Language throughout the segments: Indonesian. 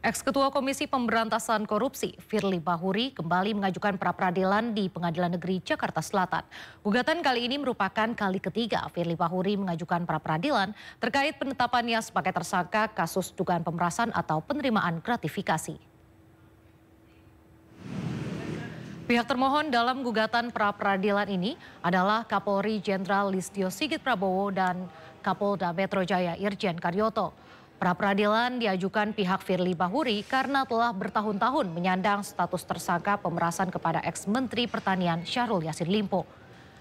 Ex-Ketua Komisi Pemberantasan Korupsi, Firly Bahuri, kembali mengajukan pra-peradilan di Pengadilan Negeri Jakarta Selatan. Gugatan kali ini merupakan kali ketiga Firly Bahuri mengajukan pra-peradilan terkait penetapannya sebagai tersangka kasus dugaan pemerasan atau penerimaan gratifikasi. Pihak termohon dalam gugatan pra-peradilan ini adalah Kapolri Jenderal Listio Sigit Prabowo dan Kapolda Metro Jaya Irjen Karyoto. Pra-peradilan diajukan pihak Firly Bahuri karena telah bertahun-tahun menyandang status tersangka pemerasan kepada ex-Menteri Pertanian Syahrul Yassin Limpo.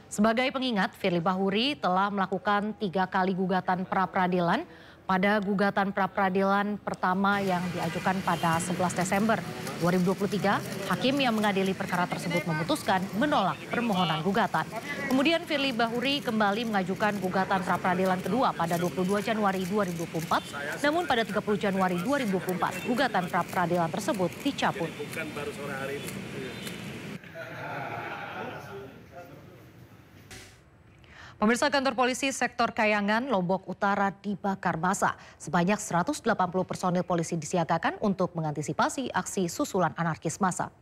Sebagai pengingat, Firly Bahuri telah melakukan 3 kali gugatan pra-peradilan. Pada gugatan pra-peradilan pertama yang diajukan pada 11 Desember 2023, hakim yang mengadili perkara tersebut memutuskan menolak permohonan gugatan. Kemudian Firly Bahuri kembali mengajukan gugatan pra-peradilan kedua pada 22 Januari 2024, namun pada 30 Januari 2024 gugatan pra-peradilan tersebut dicabut. Pemirsa, kantor polisi sektor Kayangan, Lombok Utara dibakar massa. Sebanyak 180 personil polisi disiagakan untuk mengantisipasi aksi susulan anarkis massa.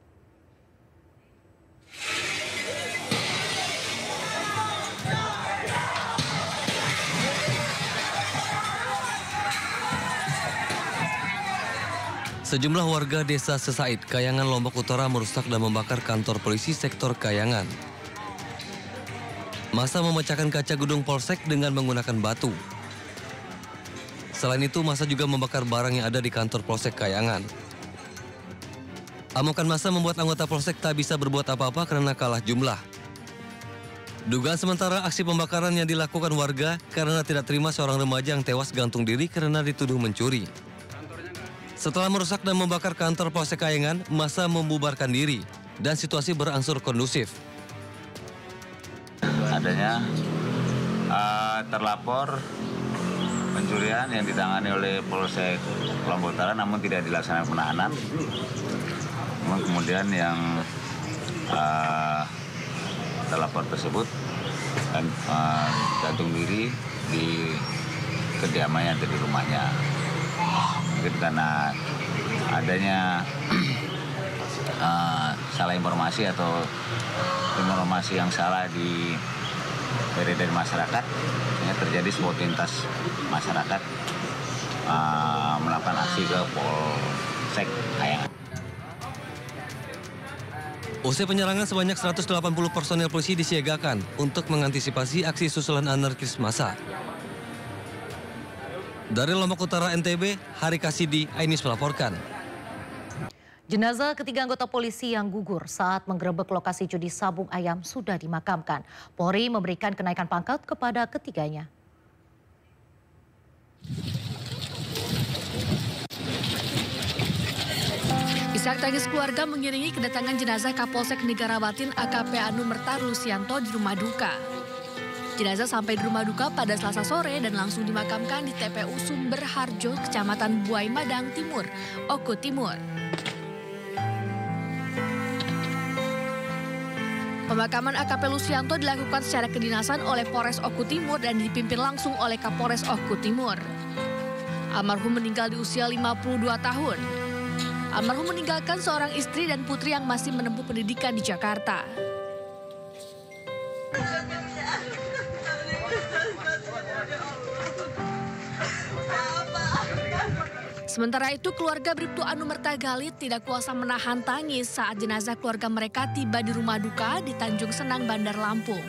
Sejumlah warga desa Sesaid, Kayangan, Lombok Utara merusak dan membakar kantor polisi sektor Kayangan. Massa memecahkan kaca gedung polsek dengan menggunakan batu. Selain itu, massa juga membakar barang yang ada di kantor polsek Kayangan. Amukan massa membuat anggota polsek tak bisa berbuat apa-apa karena kalah jumlah. Dugaan sementara aksi pembakaran yang dilakukan warga karena tidak terima seorang remaja yang tewas gantung diri karena dituduh mencuri. Setelah merusak dan membakar kantor polsek Kayangan, massa membubarkan diri dan situasi berangsur kondusif. Adanya terlapor pencurian yang ditangani oleh Polsek Lombok Utara namun tidak dilaksanakan penahanan. Kemudian yang terlapor tersebut gantung diri di kediamannya atau di rumahnya. Mungkin karena adanya salah informasi atau informasi yang salah dari masyarakat, sehingga terjadi spontanitas masyarakat melakukan aksi ke Polsek Kayangan. Usai penyerangan, sebanyak 180 personel polisi disiagakan untuk mengantisipasi aksi susulan anarkis massa. Dari Lombok Utara, NTB, Hari Kasidi, Ainis melaporkan. Jenazah ketiga anggota polisi yang gugur saat menggerebek lokasi judi sabung ayam sudah dimakamkan. Polri memberikan kenaikan pangkat kepada ketiganya. Isak tangis keluarga mengiringi kedatangan jenazah Kapolsek Negarawatin AKP Anu Merta Lusianto di rumah duka. Jenazah sampai di rumah duka pada Selasa sore dan langsung dimakamkan di TPU Sumber Harjo, Kecamatan Buai Madang Timur, Oku Timur. Pemakaman AKP Lusianto dilakukan secara kedinasan oleh Polres Oku Timur dan dipimpin langsung oleh Kapolres Oku Timur. Almarhum meninggal di usia 52 tahun. Almarhum meninggalkan seorang istri dan putri yang masih menempuh pendidikan di Jakarta. Sementara itu, keluarga Bribtu Anu Merta Galit tidak kuasa menahan tangis saat jenazah keluarga mereka tiba di rumah duka di Tanjung Senang, Bandar Lampung.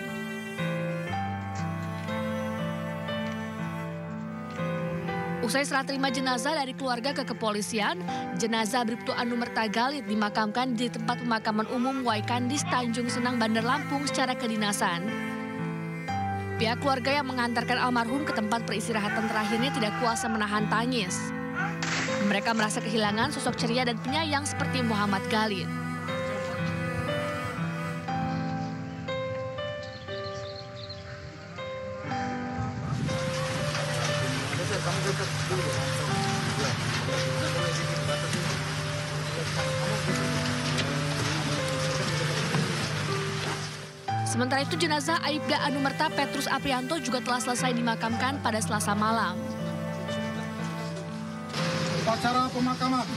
Usai serah terima jenazah dari keluarga ke kepolisian, jenazah Bribtu Anu Merta Galit dimakamkan di tempat pemakaman umum Waikandis, Tanjung Senang, Bandar Lampung secara kedinasan. Pihak keluarga yang mengantarkan almarhum ke tempat peristirahatan terakhirnya tidak kuasa menahan tangis. Mereka merasa kehilangan sosok ceria dan penyayang seperti Muhammad Galit. Sementara itu, jenazah Aibda Anu Merta Petrus Aprianto juga telah selesai dimakamkan pada Selasa malam. Upacara pemakaman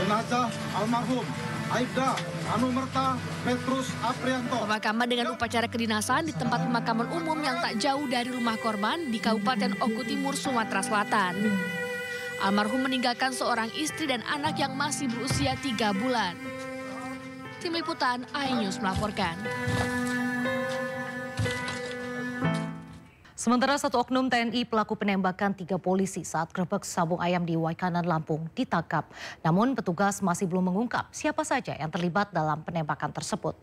jenazah almarhum Aibda Anumerta Petrus Aprianto. Pemakaman dengan upacara kedinasan di tempat pemakaman umum yang tak jauh dari rumah korban di Kabupaten Oku Timur, Sumatera Selatan. Almarhum meninggalkan seorang istri dan anak yang masih berusia 3 bulan. Tim Liputan iNews melaporkan. Sementara satu oknum TNI pelaku penembakan 3 polisi saat grebek sabung ayam di Waikanan, Lampung ditangkap. Namun petugas masih belum mengungkap siapa saja yang terlibat dalam penembakan tersebut.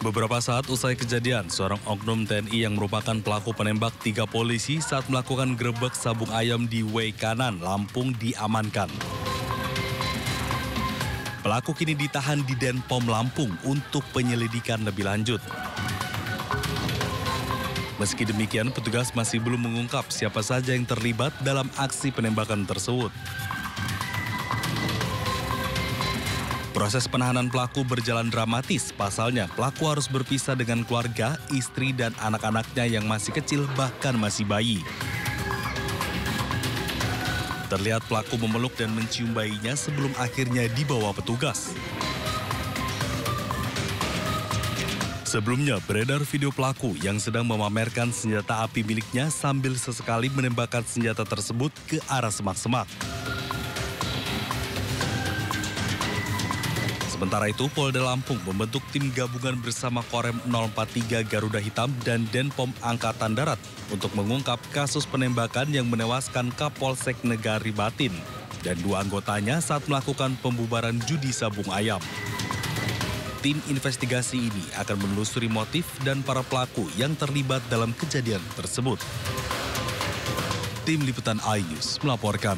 Beberapa saat usai kejadian, seorang oknum TNI yang merupakan pelaku penembak 3 polisi saat melakukan grebek sabung ayam di Waikanan, Lampung diamankan. Pelaku kini ditahan di Denpom Lampung untuk penyelidikan lebih lanjut. Meski demikian, petugas masih belum mengungkap siapa saja yang terlibat dalam aksi penembakan tersebut. Proses penahanan pelaku berjalan dramatis. Pasalnya, pelaku harus berpisah dengan keluarga, istri, dan anak-anaknya yang masih kecil bahkan masih bayi. Terlihat pelaku memeluk dan mencium bayinya sebelum akhirnya dibawa petugas. Sebelumnya beredar video pelaku yang sedang memamerkan senjata api miliknya sambil sesekali menembakkan senjata tersebut ke arah semak-semak. Sementara itu, Polda Lampung membentuk tim gabungan bersama Korem 043 Garuda Hitam dan Denpom Angkatan Darat untuk mengungkap kasus penembakan yang menewaskan Kapolsek Negari Batin dan 2 anggotanya saat melakukan pembubaran judi sabung ayam. Tim investigasi ini akan menelusuri motif dan para pelaku yang terlibat dalam kejadian tersebut. Tim Liputan iNews melaporkan.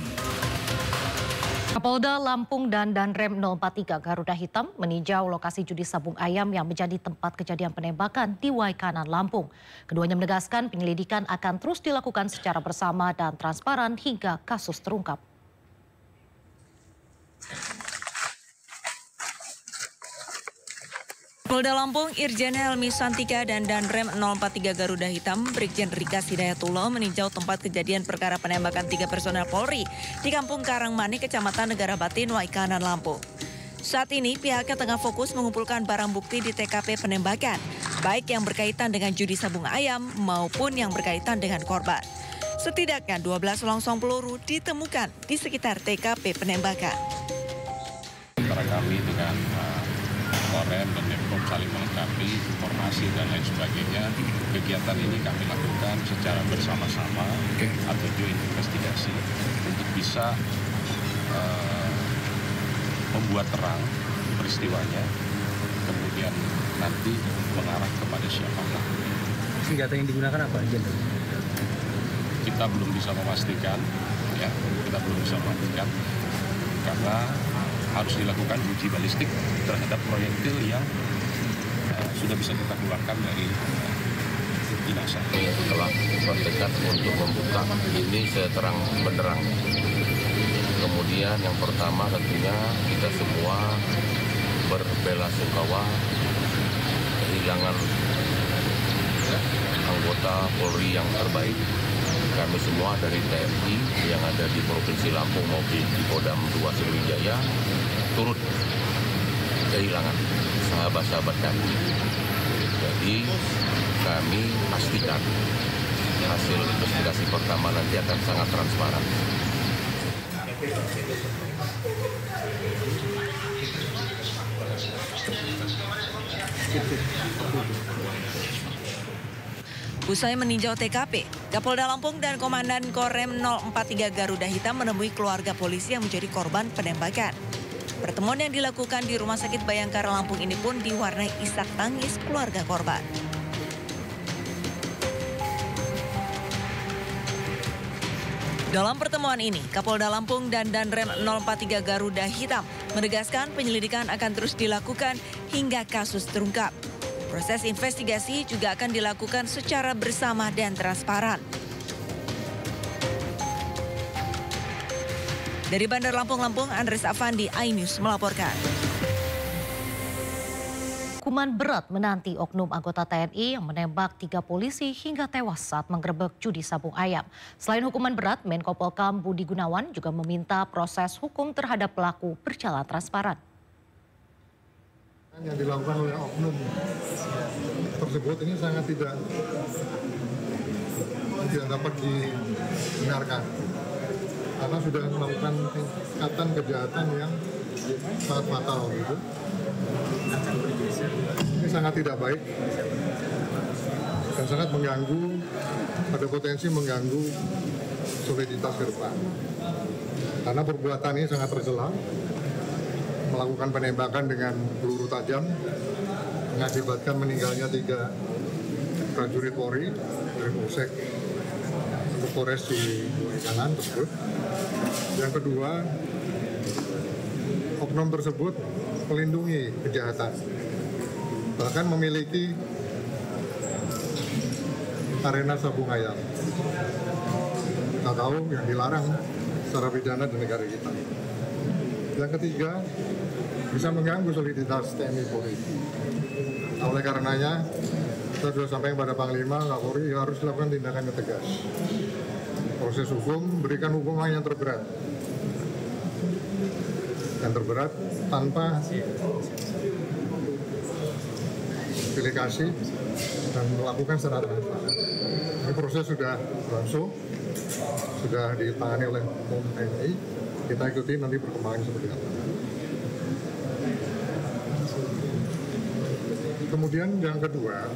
Kapolda Lampung dan Danrem 043 Garuda Hitam meninjau lokasi judi sabung ayam yang menjadi tempat kejadian penembakan di Waikanan, Lampung. Keduanya menegaskan penyelidikan akan terus dilakukan secara bersama dan transparan hingga kasus terungkap. Polda Lampung, Irjen Helmi Santika dan Danrem 043 Garuda Hitam, Brigjen Rika Hidayatullah meninjau tempat kejadian perkara penembakan 3 personel Polri di Kampung Karangmani, Kecamatan Negara Batin, Waikanan, Lampung. Saat ini pihaknya tengah fokus mengumpulkan barang bukti di TKP penembakan, baik yang berkaitan dengan judi sabung ayam maupun yang berkaitan dengan korban. Setidaknya 12 selongsong peluru ditemukan di sekitar TKP penembakan. Antara kami dengan Korem dan Denpom saling melengkapi informasi dan lain sebagainya. Kegiatan ini kami lakukan secara bersama-sama atau joint investigasi untuk bisa membuat terang peristiwanya, kemudian nanti mengarah kepada siapa pelakunya. Senjata yang digunakan apa aja? Kita belum bisa memastikan, karena harus dilakukan uji balistik terhadap proyektil yang sudah bisa kita keluarkan dari jenazah. Telah bertekad untuk membuka ini seterang benderang. Kemudian yang pertama tentunya kita semua berbelasungkawa kehilangan anggota Polri yang terbaik. Kami semua dari TNI yang ada di Provinsi Lampung maupun di Kodam 2 Sriwijaya turut kehilangan sahabat-sahabat kami. Jadi kami pastikan hasil investigasi pertama nanti akan sangat transparan. Usai meninjau TKP, Kapolda Lampung dan Komandan Korem 043 Garuda Hitam menemui keluarga polisi yang menjadi korban penembakan. Pertemuan yang dilakukan di Rumah Sakit Bayangkara Lampung ini pun diwarnai isak tangis keluarga korban. Dalam pertemuan ini, Kapolda Lampung dan Danrem 043 Garuda Hitam menegaskan penyelidikan akan terus dilakukan hingga kasus terungkap. Proses investigasi juga akan dilakukan secara bersama dan transparan. Dari Bandar Lampung, Andres Afandi, iNews melaporkan. Hukuman berat menanti oknum anggota TNI yang menembak 3 polisi hingga tewas saat menggerebek judi sabung ayam. Selain hukuman berat, Menko Polkam Budi Gunawan juga meminta proses hukum terhadap pelaku berjalan transparan. Yang dilakukan oleh oknum tersebut ini sangat tidak dapat dibenarkan. Karena sudah melakukan tingkatan kejahatan yang sangat fatal gitu. Ini sangat tidak baik dan sangat mengganggu, ada potensi mengganggu soliditas ke depan. Karena perbuatan ini sangat tercela, melakukan penembakan dengan peluru tajam, mengakibatkan meninggalnya 3 prajurit Polri dari Polsek Polres di Kanan tersebut. Yang kedua, oknum tersebut melindungi kejahatan, bahkan memiliki arena sabung ayam. Kita tahu yang dilarang secara pidana di negara kita. Yang ketiga, bisa mengganggu soliditas TNI Polri. Oleh karenanya, kita sudah sampai kepada Panglima, Kapolri harus dilakukan tindakan yang tegas. Proses hukum, berikan hukuman yang terberat. Yang terberat tanpa pilih kasih dan melakukan secara transparan. Ini proses sudah berlangsung, sudah ditangani oleh TNI. Kita ikuti nanti perkembangan seperti apa. Kemudian yang kedua,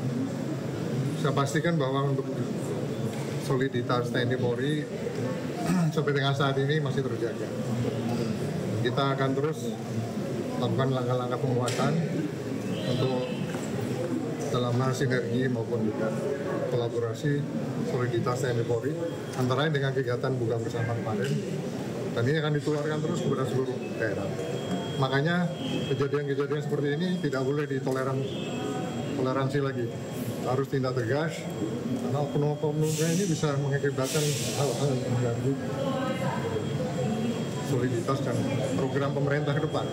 saya pastikan bahwa untuk soliditas TNI Polri sampai dengan saat ini masih terjaga. Kita akan terus lakukan langkah-langkah penguatan untuk dalam hal sinergi maupun juga kolaborasi soliditas TNI Polri, antara lain dengan kegiatan buka bersama kemarin, dan ini akan ditularkan terus kepada seluruh daerah. Makanya kejadian-kejadian seperti ini tidak boleh ditoleransi lagi, harus tindak tegas, karena oknum-oknumnya ini bisa mengakibatkan hal-hal yang mengganggu soliditas dan program pemerintah ke depan.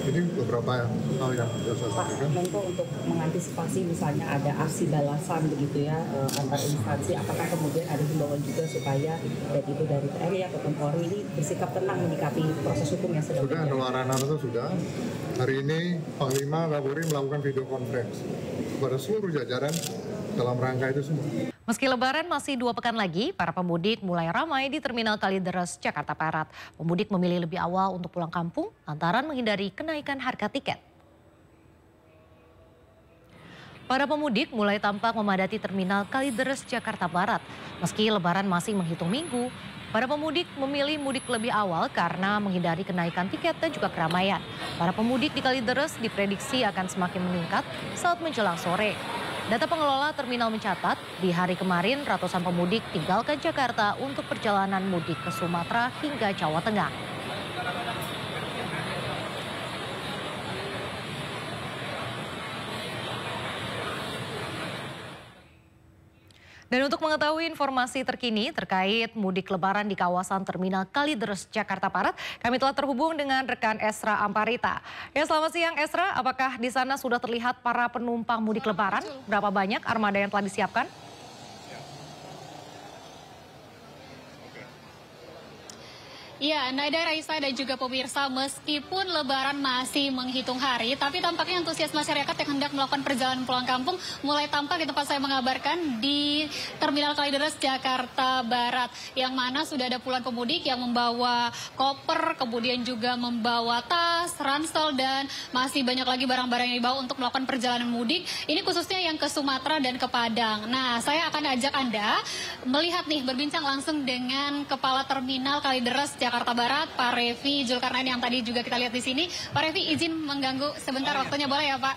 Ini beberapa hal yang bisa saya sampaikan. Pak Menko, untuk mengantisipasi misalnya ada aksi balasan begitu ya antar instansi, apakah kemudian ada himbauan juga supaya baik itu dari TNI atau Polri ini bersikap tenang menyikapi proses hukum yang sedang berjalan? Sudah, arahan itu sudah. Hari ini Panglima Kapolri melakukan video conference kepada seluruh jajaran dalam rangka itu semua. Meski Lebaran masih 2 pekan lagi, para pemudik mulai ramai di Terminal Kalideres, Jakarta Barat. Pemudik memilih lebih awal untuk pulang kampung lantaran menghindari kenaikan harga tiket. Para pemudik mulai tampak memadati Terminal Kalideres, Jakarta Barat. Meski Lebaran masih menghitung minggu, para pemudik memilih mudik lebih awal karena menghindari kenaikan tiket dan juga keramaian. Para pemudik di Kalideres diprediksi akan semakin meningkat saat menjelang sore. Data pengelola terminal mencatat, di hari kemarin ratusan pemudik tinggalkan Jakarta untuk perjalanan mudik ke Sumatera hingga Jawa Tengah. Dan untuk mengetahui informasi terkini terkait mudik lebaran di kawasan Terminal Kalideres, Jakarta Barat, kami telah terhubung dengan rekan Esra Amparita. Ya, selamat siang Esra, apakah di sana sudah terlihat para penumpang mudik lebaran? Berapa banyak armada yang telah disiapkan? Ya, Nada, Raisa dan juga pemirsa, meskipun Lebaran masih menghitung hari, tapi tampaknya antusias masyarakat yang hendak melakukan perjalanan pulang kampung mulai tampak di tempat saya mengabarkan di Terminal Kalideres, Jakarta Barat, yang mana sudah ada puluhan pemudik yang membawa koper, kemudian juga membawa tas, ransel, dan masih banyak lagi barang-barang yang dibawa untuk melakukan perjalanan mudik. Ini khususnya yang ke Sumatera dan ke Padang. Nah, saya akan ajak Anda melihat nih, berbincang langsung dengan Kepala Terminal Kalideres, Jakarta Barat, Pak Revi Zulkarnain, yang tadi juga kita lihat di sini. Pak Revi, izin mengganggu sebentar waktunya, boleh ya Pak?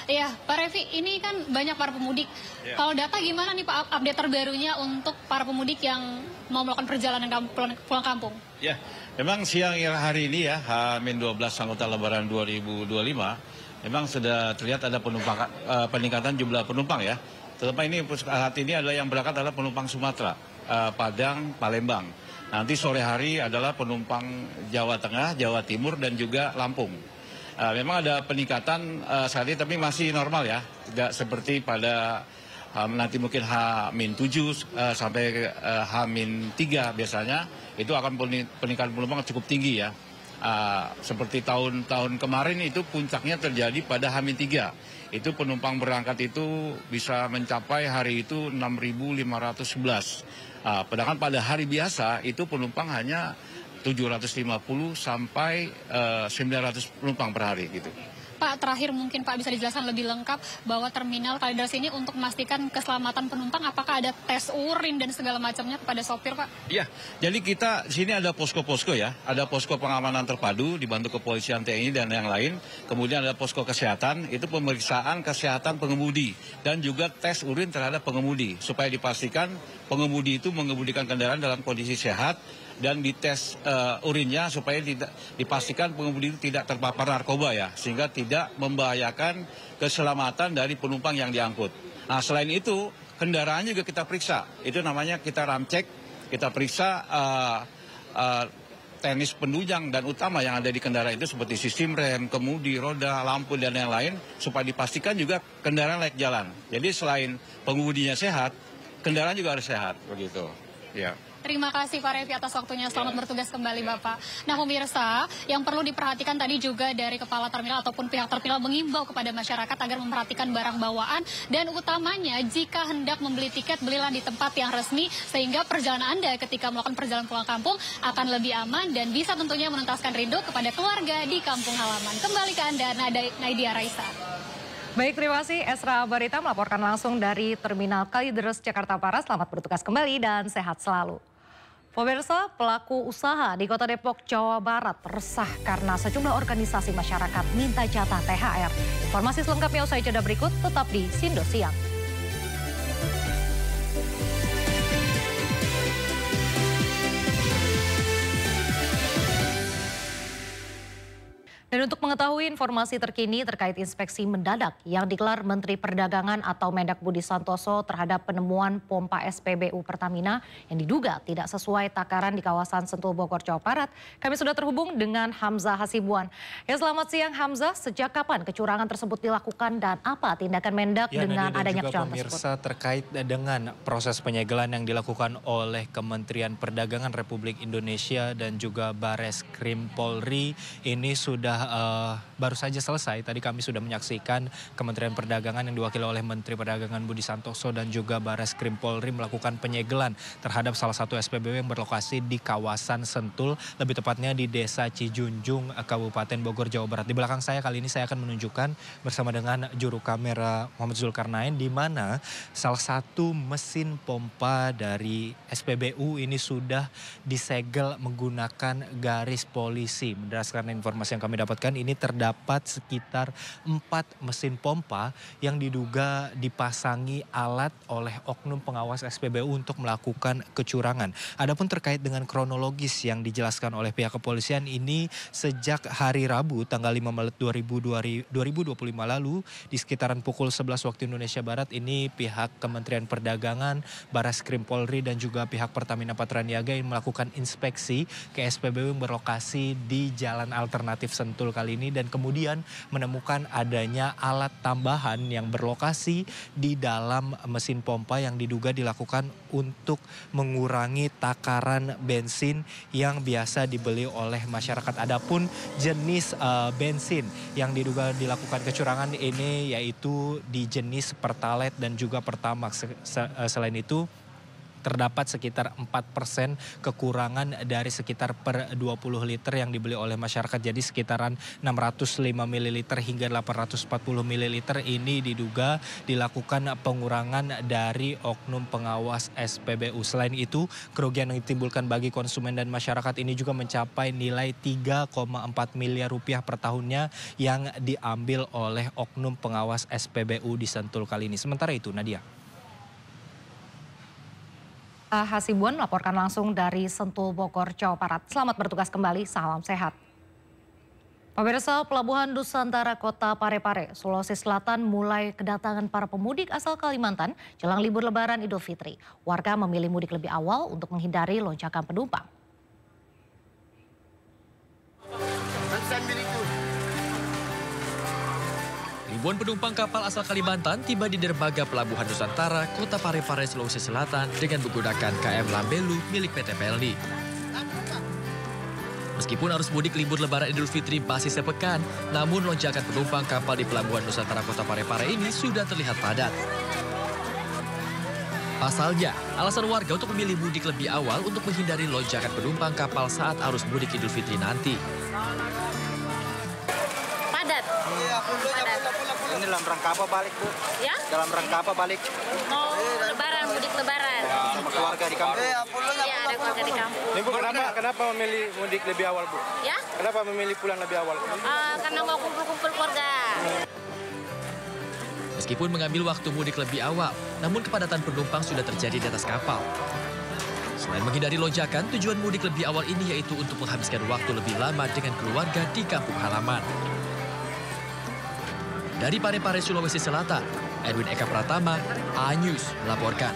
Iya, Pak Revi, ini kan banyak para pemudik. Kalau data gimana nih Pak, update terbarunya untuk para pemudik yang mau melakukan perjalanan pulang kampung? Ya, memang siang hari ini ya, H-12 Angkutan Lebaran 2025, memang sudah terlihat ada peningkatan jumlah penumpang ya. Tetapi ini saat ini adalah yang berangkat adalah penumpang Sumatera, Padang, Palembang. Nanti sore hari adalah penumpang Jawa Tengah, Jawa Timur, dan juga Lampung. Memang ada peningkatan saat ini tapi masih normal ya, tidak seperti pada nanti mungkin H-7 sampai H-3 biasanya itu akan peningkatan penumpang cukup tinggi ya. Seperti tahun-tahun kemarin itu puncaknya terjadi pada H-3. Itu penumpang berangkat itu bisa mencapai hari itu 6.511. Padahal pada hari biasa itu penumpang hanya 750 sampai 900 penumpang per hari gitu. Pak, terakhir mungkin Pak bisa dijelaskan lebih lengkap bahwa terminal Kalideres ini untuk memastikan keselamatan penumpang, apakah ada tes urin dan segala macamnya kepada sopir, Pak? Iya, jadi kita di sini ada posko-posko ya, ada posko pengamanan terpadu dibantu kepolisian TNI dan yang lain, kemudian ada posko kesehatan, itu pemeriksaan kesehatan pengemudi dan juga tes urin terhadap pengemudi supaya dipastikan pengemudi itu mengemudikan kendaraan dalam kondisi sehat dan dites urinnya supaya tidak dipastikan pengemudi itu tidak terpapar narkoba ya, sehingga tidak membahayakan keselamatan dari penumpang yang diangkut. Nah selain itu kendaraan juga kita periksa, itu namanya kita ramcek, kita periksa teknis penunjang dan utama yang ada di kendaraan itu seperti sistem rem, kemudi, roda, lampu dan yang lain supaya dipastikan juga kendaraan layak jalan. Jadi selain pengemudinya sehat, kendaraan juga harus sehat begitu. Ya. Terima kasih Pak Revi atas waktunya. Selamat bertugas kembali Bapak. Nah pemirsa, yang perlu diperhatikan tadi juga dari kepala terminal ataupun pihak terminal mengimbau kepada masyarakat agar memperhatikan barang bawaan. Dan utamanya jika hendak membeli tiket, belilah di tempat yang resmi sehingga perjalanan Anda ketika melakukan perjalanan pulang kampung akan lebih aman dan bisa tentunya menuntaskan rindu kepada keluarga di kampung halaman. Kembali ke Anda, Naidia Raisa. Baik, terima kasih Esra Barita melaporkan langsung dari Terminal Kalideres, Jakarta Barat. Selamat bertugas kembali dan sehat selalu. Pemirsa, pelaku usaha di Kota Depok, Jawa Barat resah karena sejumlah organisasi masyarakat minta jatah THR. Informasi selengkapnya usai jeda berikut, tetap di Sindo Siang. Dan untuk mengetahui informasi terkini terkait inspeksi mendadak yang digelar Menteri Perdagangan atau Mendak Budi Santoso terhadap penemuan pompa SPBU Pertamina yang diduga tidak sesuai takaran di kawasan Sentul, Bogor, Jawa Barat, kami sudah terhubung dengan Hamzah Hasibuan. Ya, selamat siang Hamzah, sejak kapan kecurangan tersebut dilakukan dan apa tindakan Mendak dengan adanya kecurangan tersebut? Pemirsa, terkait dengan proses penyegelan yang dilakukan oleh Kementerian Perdagangan Republik Indonesia dan juga Bareskrim Polri ini sudah baru saja selesai. Tadi kami sudah menyaksikan Kementerian Perdagangan yang diwakili oleh Menteri Perdagangan Budi Santoso dan juga Bareskrim Polri melakukan penyegelan terhadap salah satu SPBU yang berlokasi di kawasan Sentul, lebih tepatnya di Desa Cijunjung, Kabupaten Bogor, Jawa Barat. Di belakang saya kali ini saya akan menunjukkan bersama dengan juru kamera Muhammad Zulkarnain di mana salah satu mesin pompa dari SPBU ini sudah disegel menggunakan garis polisi. Berdasarkan informasi yang kami dapatkan, ini terdapat sekitar 4 mesin pompa yang diduga dipasangi alat oleh oknum pengawas SPBU untuk melakukan kecurangan. Adapun terkait dengan kronologis yang dijelaskan oleh pihak kepolisian ini sejak hari Rabu tanggal 5 Maret 2025 lalu di sekitaran pukul 11 waktu Indonesia Barat ini pihak Kementerian Perdagangan, Bareskrim Polri dan juga pihak Pertamina Patraniaga yang melakukan inspeksi ke SPBU yang berlokasi di Jalan Alternatif Sentul kali ini dan kemudian menemukan adanya alat tambahan yang berlokasi di dalam mesin pompa yang diduga dilakukan untuk mengurangi takaran bensin yang biasa dibeli oleh masyarakat. Adapun jenis bensin yang diduga dilakukan kecurangan ini yaitu di jenis Pertalite dan juga Pertamax. Selain itu terdapat sekitar 4% kekurangan dari sekitar per 20 liter yang dibeli oleh masyarakat. Jadi sekitaran 605 ml hingga 840 ml ini diduga dilakukan pengurangan dari oknum pengawas SPBU. Selain itu, kerugian yang ditimbulkan bagi konsumen dan masyarakat ini juga mencapai nilai 3,4 miliar rupiah per tahunnya yang diambil oleh oknum pengawas SPBU di Sentul kali ini. Sementara itu, Nadia. Hasibuan melaporkan langsung dari Sentul, Bogor, Jawa Barat. Selamat bertugas kembali, salam sehat. Pemirsa, Pelabuhan Nusantara Kota Parepare, Sulawesi Selatan mulai kedatangan para pemudik asal Kalimantan jelang libur Lebaran Idul Fitri. Warga memilih mudik lebih awal untuk menghindari lonjakan penumpang. Ribuan penumpang kapal asal Kalimantan tiba di dermaga Pelabuhan Nusantara, Kota Parepare, Sulawesi Selatan dengan menggunakan KM Lambelu milik PT PLD. Meskipun arus mudik libur Lebaran Idul Fitri masih sepekan, namun lonjakan penumpang kapal di Pelabuhan Nusantara Kota Parepare ini sudah terlihat padat. Pasalnya, alasan warga untuk memilih mudik lebih awal untuk menghindari lonjakan penumpang kapal saat arus mudik Idul Fitri nanti. Padat. Ini dalam rangka apa balik, Bu? Ya? Dalam rangka apa balik? Mau lebaran, mudik lebaran. Sama keluarga di kampung? Iya, ada keluarga di kampung. Ini Bu, kenapa memilih mudik lebih awal, Bu? Ya? Kenapa memilih pulang lebih awal? Karena mau kumpul-kumpul keluarga. Meskipun mengambil waktu mudik lebih awal, namun kepadatan penumpang sudah terjadi di atas kapal. Selain menghindari lonjakan, tujuan mudik lebih awal ini yaitu untuk menghabiskan waktu lebih lama dengan keluarga di kampung halaman. Dari Parepare, Sulawesi Selatan, Edwin Eka Pratama, A-News melaporkan.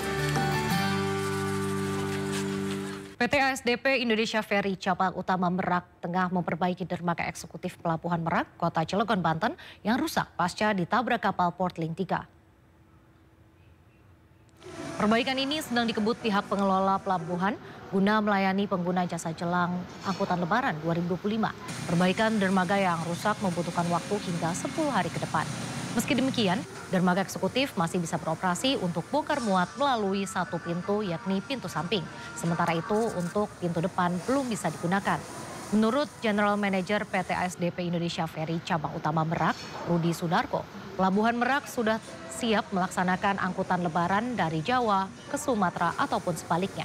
PT ASDP Indonesia Ferry Cabang Utama Merak tengah memperbaiki dermaga eksekutif Pelabuhan Merak, Kota Cilegon, Banten yang rusak pasca ditabrak kapal Portling 3. Perbaikan ini sedang dikebut pihak pengelola pelabuhan guna melayani pengguna jasa jelang angkutan Lebaran 2025. Perbaikan dermaga yang rusak membutuhkan waktu hingga 10 hari ke depan. Meski demikian, dermaga eksekutif masih bisa beroperasi untuk bongkar muat melalui satu pintu, yakni pintu samping. Sementara itu, untuk pintu depan belum bisa digunakan. Menurut General Manager PT ASDP Indonesia Ferry Cabang Utama Merak, Rudi Sudarko, Pelabuhan Merak sudah siap melaksanakan angkutan Lebaran dari Jawa ke Sumatera ataupun sebaliknya.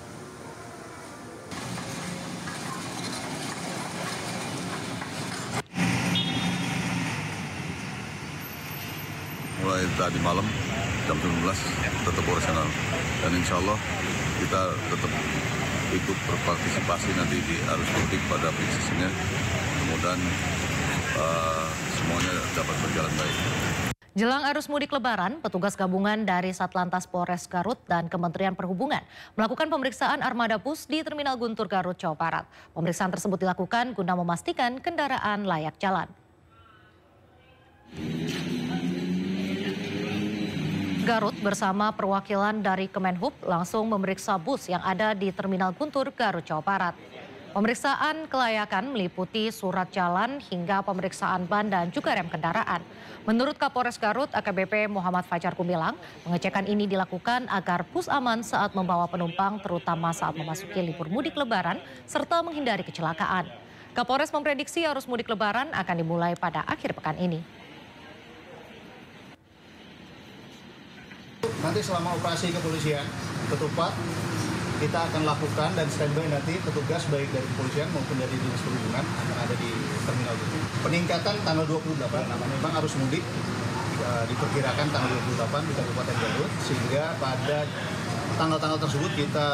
Mulai tadi malam jam 19 tetap operasional dan insya Allah kita tetap ikut berpartisipasi nanti di arus mudik pada peak season-nya. Kemudian semuanya dapat berjalan baik. Jelang arus mudik Lebaran, petugas gabungan dari Satlantas Polres Garut dan Kementerian Perhubungan melakukan pemeriksaan armada bus di Terminal Guntur Garut, Jawa Barat. Pemeriksaan tersebut dilakukan guna memastikan kendaraan layak jalan. Garut bersama perwakilan dari Kemenhub langsung memeriksa bus yang ada di Terminal Guntur Garut, Jawa Barat. Pemeriksaan kelayakan meliputi surat jalan hingga pemeriksaan ban dan juga rem kendaraan. Menurut Kapolres Garut AKBP Muhammad Fajar Gumilang, pengecekan ini dilakukan agar bus aman saat membawa penumpang terutama saat memasuki libur mudik Lebaran serta menghindari kecelakaan. Kapolres memprediksi arus mudik Lebaran akan dimulai pada akhir pekan ini. Nanti selama operasi kepolisian ketupat kita akan lakukan dan standby nanti petugas baik dari kepolisian maupun dari dinas perhubungan yang ada di terminal itu. Peningkatan tanggal 28, memang arus mudik diperkirakan tanggal 28 di Kabupaten Garut, sehingga pada tanggal-tanggal tersebut kita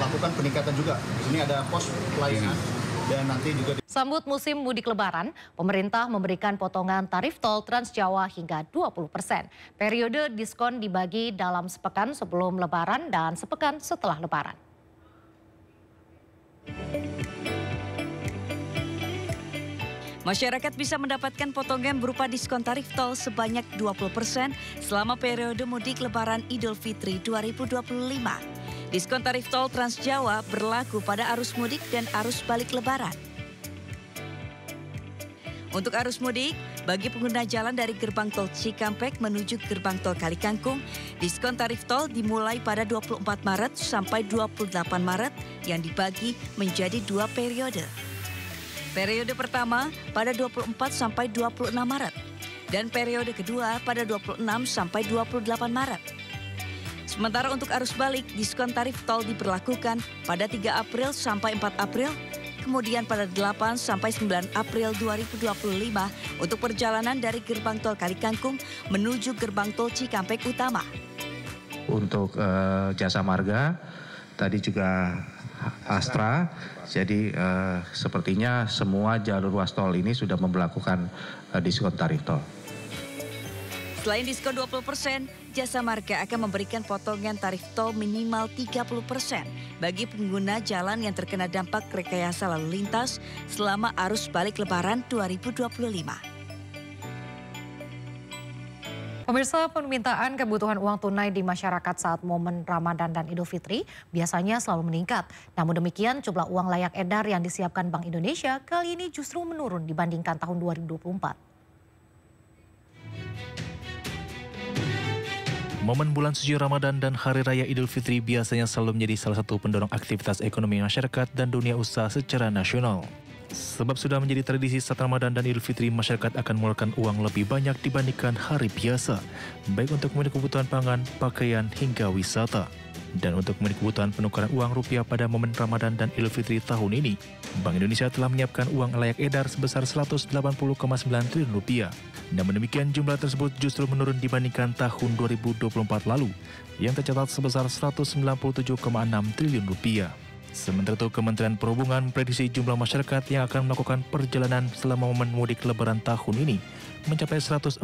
lakukan peningkatan juga. Di sini ada pos pelayanan. Dan nanti juga Sambut musim mudik Lebaran, pemerintah memberikan potongan tarif tol Trans Jawa hingga 20%. Periode diskon dibagi dalam sepekan sebelum Lebaran dan sepekan setelah Lebaran. Masyarakat bisa mendapatkan potongan berupa diskon tarif tol sebanyak 20% selama periode mudik Lebaran Idul Fitri 2025. Diskon tarif tol Trans Jawa berlaku pada arus mudik dan arus balik Lebaran. Untuk arus mudik, bagi pengguna jalan dari gerbang tol Cikampek menuju gerbang tol Kalikangkung, diskon tarif tol dimulai pada 24 Maret sampai 28 Maret yang dibagi menjadi 2 periode. Periode pertama pada 24 sampai 26 Maret dan periode kedua pada 26 sampai 28 Maret. Sementara untuk arus balik, diskon tarif tol diberlakukan pada 3 April sampai 4 April, kemudian pada 8 sampai 9 April 2025 untuk perjalanan dari gerbang tol Kalikangkung menuju gerbang tol Cikampek Utama. Untuk jasa marga, tadi juga Astra, jadi sepertinya semua jalur ruas tol ini sudah memberlakukan diskon tarif tol. Selain diskon 20%, Jasa Marga akan memberikan potongan tarif tol minimal 30% bagi pengguna jalan yang terkena dampak rekayasa lalu lintas selama arus balik Lebaran 2025. Pemirsa, permintaan kebutuhan uang tunai di masyarakat saat momen Ramadan dan Idul Fitri biasanya selalu meningkat. Namun demikian, jumlah uang layak edar yang disiapkan Bank Indonesia kali ini justru menurun dibandingkan tahun 2024. Momen bulan suci Ramadan dan Hari Raya Idul Fitri biasanya selalu menjadi salah satu pendorong aktivitas ekonomi masyarakat dan dunia usaha secara nasional. Sebab sudah menjadi tradisi saat Ramadan dan Idul Fitri, masyarakat akan mengeluarkan uang lebih banyak dibandingkan hari biasa, baik untuk memenuhi kebutuhan pangan, pakaian, hingga wisata. Dan untuk memenuhi kebutuhan penukaran uang rupiah pada momen Ramadan dan Idul Fitri tahun ini, Bank Indonesia telah menyiapkan uang layak edar sebesar 180,9 triliun rupiah. Namun demikian, jumlah tersebut justru menurun dibandingkan tahun 2024 lalu, yang tercatat sebesar 197,6 triliun rupiah. Sementara itu, Kementerian Perhubungan memprediksi jumlah masyarakat yang akan melakukan perjalanan selama momen mudik Lebaran tahun ini mencapai 146,48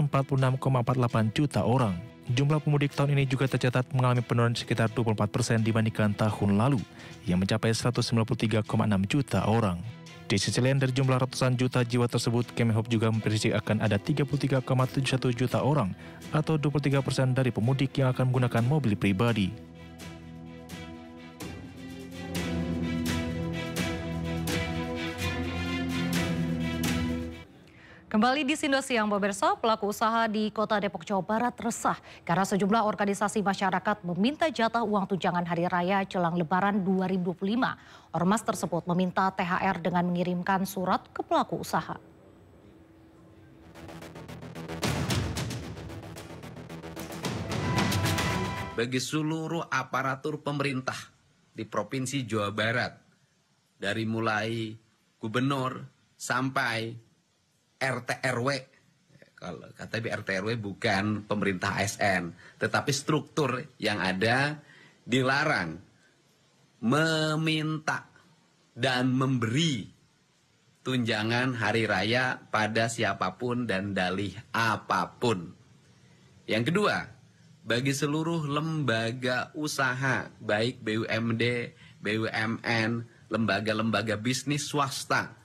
juta orang. Jumlah pemudik tahun ini juga tercatat mengalami penurunan sekitar 24% dibandingkan tahun lalu, yang mencapai 193,6 juta orang. Di sisi lain, dari jumlah ratusan juta jiwa tersebut, Kemenhub juga memprediksi akan ada 33,71 juta orang atau 23% dari pemudik yang akan menggunakan mobil pribadi. Kembali di Sindo Siang, pemirsa, pelaku usaha di Kota Depok, Jawa Barat resah karena sejumlah organisasi masyarakat meminta jatah uang tunjangan Hari Raya jelang Lebaran 2025. Ormas tersebut meminta THR dengan mengirimkan surat ke pelaku usaha. Bagi seluruh aparatur pemerintah di Provinsi Jawa Barat, dari mulai gubernur sampai RT RW, kalau kata RT RW bukan pemerintah ASN, tetapi struktur yang ada dilarang meminta dan memberi tunjangan hari raya pada siapapun dan dalih apapun. Yang kedua, bagi seluruh lembaga usaha, baik BUMD, BUMN, lembaga-lembaga bisnis swasta,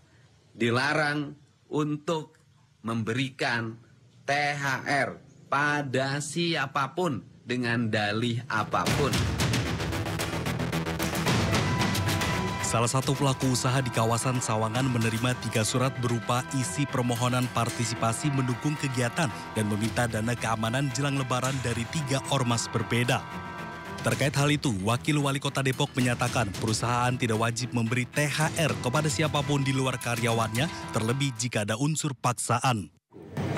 dilarang untuk memberikan THR pada siapapun dengan dalih apapun. Salah satu pelaku usaha di kawasan Sawangan menerima 3 surat berupa isi permohonan partisipasi mendukung kegiatan dan meminta dana keamanan jelang Lebaran dari 3 ormas berbeda. Terkait hal itu, Wakil Wali Kota Depok menyatakan perusahaan tidak wajib memberi THR kepada siapapun di luar karyawannya, terlebih jika ada unsur paksaan.